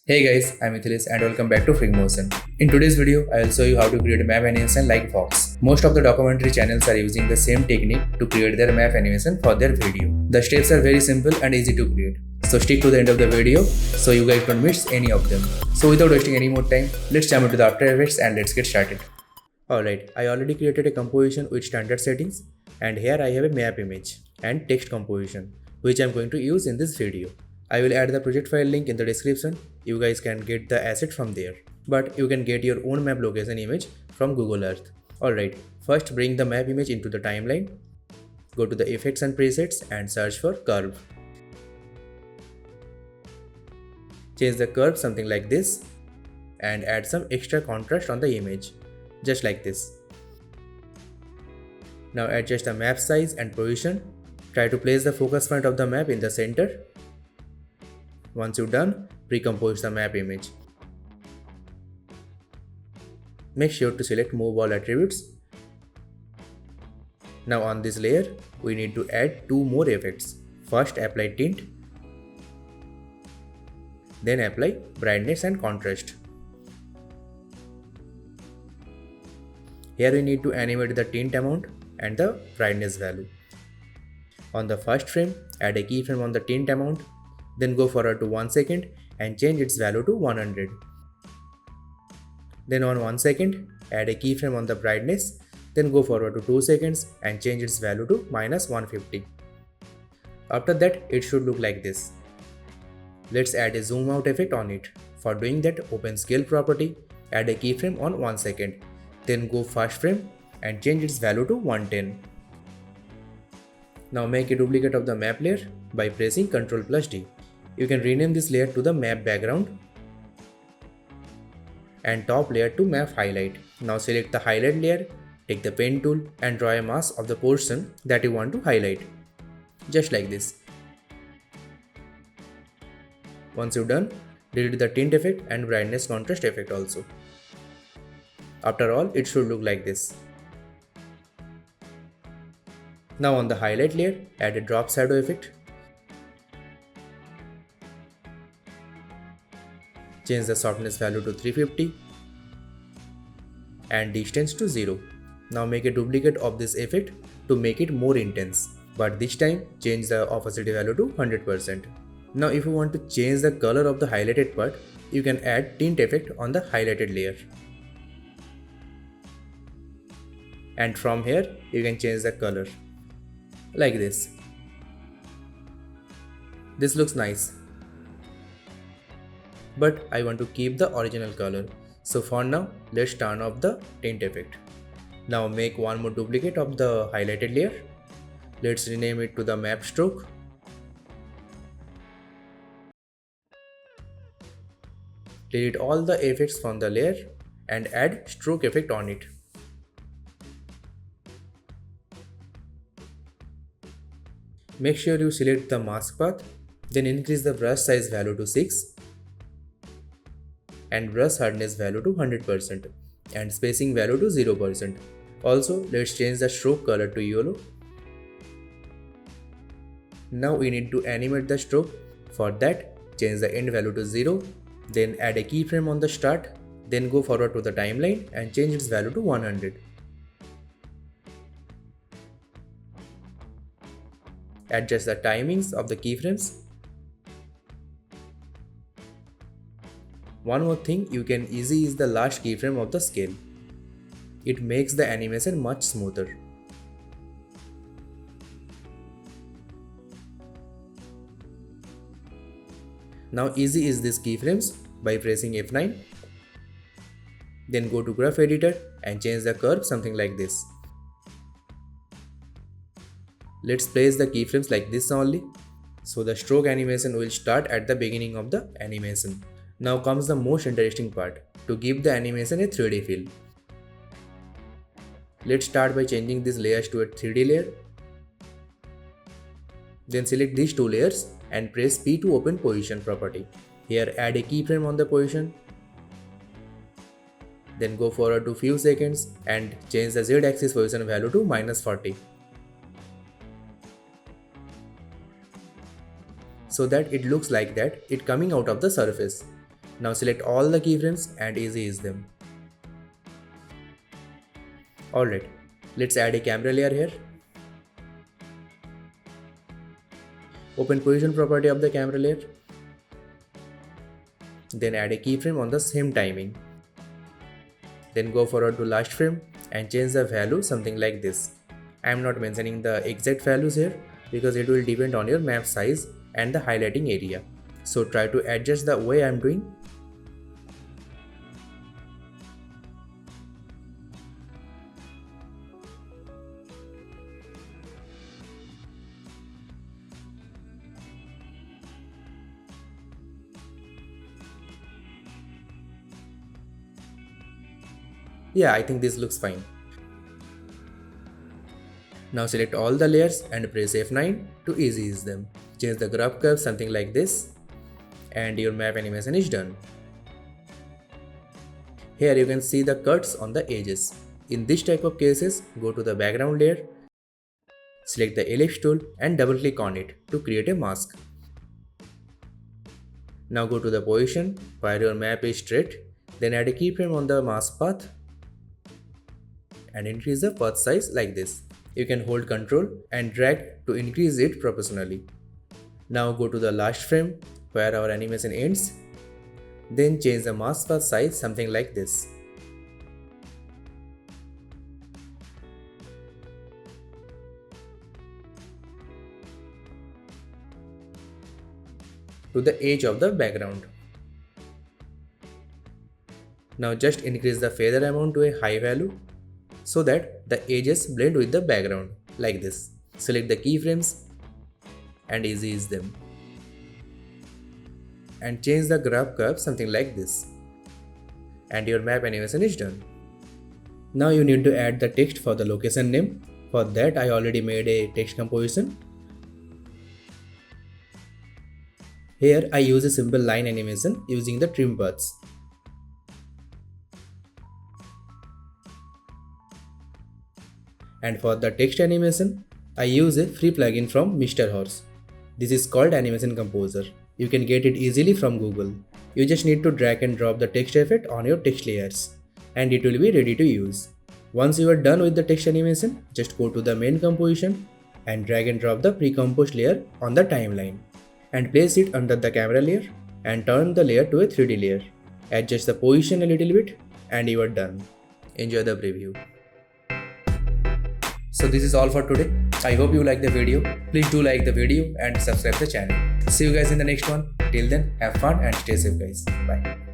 Hey guys, I'm 𝗠𝘆 and welcome back to 𝗠𝘆 𝗖𝗵𝗆. In today's video, I'll show you how to create a map animation like VOX. Most of the documentary channels are using the same technique to create their map animation for their video. The steps are very simple and easy to create. So stick to the end of the video so you guys don't miss any of them. So without wasting any more time, let's jump into the After Effects and let's get started. Alright, I already created a composition with standard settings, and here I have a map image and text composition which I'm going to use in this video. I will add the project file link in the description. You guys can get the asset from there. But you can get your own map location image from Google Earth. Alright, first bring the map image into the timeline. Go to the effects and presets and search for curve. Change the curve something like this and add some extra contrast on the image, just like this. Now adjust the map size and position. Try to place the focus point of the map in the center. Once you're done, recompose the map image. Make sure to select Move All Attributes. Now on this layer, we need to add two more effects. First apply tint, then apply brightness and contrast. Here we need to animate the tint amount and the brightness value. On the first frame, add a keyframe on the tint amount. Then go forward to 1 second and change its value to 100. Then on 1 second, add a keyframe on the brightness. Then go forward to 2 seconds and change its value to -150. After that, it should look like this. Let's add a zoom out effect on it. For doing that, open scale property, add a keyframe on 1 second. Then go first frame and change its value to 110. Now make a duplicate of the map layer by pressing Ctrl+D. You can rename this layer to the map background and top layer to map highlight. Now select the highlight layer, take the pen tool and draw a mask of the portion that you want to highlight, just like this. Once you're done, delete the tint effect and brightness contrast effect also. After all, it should look like this. Now on the highlight layer, add a drop shadow effect. Change the softness value to 350 and distance to 0. Now make a duplicate of this effect to make it more intense, but this time change the opacity value to 100%. Now if you want to change the color of the highlighted part, you can add tint effect on the highlighted layer. And from here, you can change the color, like this. This looks nice. But I want to keep the original color. So for now, let's turn off the tint effect. Now make one more duplicate of the highlighted layer. Let's rename it to the map stroke. Delete all the effects from the layer and add stroke effect on it. Make sure you select the mask path, then increase the brush size value to 6 and brush hardness value to 100% and spacing value to 0%. Also, let's change the stroke color to yellow. Now we need to animate the stroke. For that, change the end value to 0, then add a keyframe on the start, then go forward to the timeline and change its value to 100. Adjust the timings of the keyframes. One more thing you can easy is the last keyframe of the scale. It makes the animation much smoother. Now easy is these keyframes by pressing F9. Then go to graph editor and change the curve something like this. Let's place the keyframes like this only. So the stroke animation will start at the beginning of the animation. Now comes the most interesting part, to give the animation a 3D feel. Let's start by changing these layers to a 3D layer. Then select these two layers and press P to open position property. Here add a keyframe on the position. Then go forward to few seconds and change the Z-axis position value to -40. So that it looks like that it coming out of the surface. Now select all the keyframes and easy ease them. Alright, let's add a camera layer here. Open position property of the camera layer. Then add a keyframe on the same timing. Then go forward to last frame and change the value something like this. I am not mentioning the exact values here because it will depend on your map size and the highlighting area. So try to adjust the way I am doing. Yeah, I think this looks fine. Now select all the layers and press F9 to easy ease them. Change the graph curve something like this and your map animation is done. Here you can see the cuts on the edges. In this type of cases, go to the background layer, select the ellipse tool and double click on it to create a mask. Now go to the position where your map is straight, then add a keyframe on the mask path and increase the path size like this. You can hold Ctrl and drag to increase it proportionally. Now go to the last frame where our animation ends. Then change the mask path size something like this. To the edge of the background. Now just increase the feather amount to a high value so that the edges blend with the background like this. Select the keyframes and easy ease them. And change the graph curve something like this. And your map animation is done. Now you need to add the text for the location name. For that I already made a text composition. Here I use a simple line animation using the trim paths. And for the text animation, I use a free plugin from Mr. Horse. This is called Animation Composer. You can get it easily from Google. You just need to drag and drop the text effect on your text layers and it will be ready to use. Once you are done with the text animation, just go to the main composition and drag and drop the pre-composed layer on the timeline and place it under the camera layer and turn the layer to a 3D layer. Adjust the position a little bit and you are done. Enjoy the preview. So this is all for today. I hope you like the video. Please do like the video and subscribe the channel. See you guys in the next one. Till then, have fun and stay safe guys. Bye.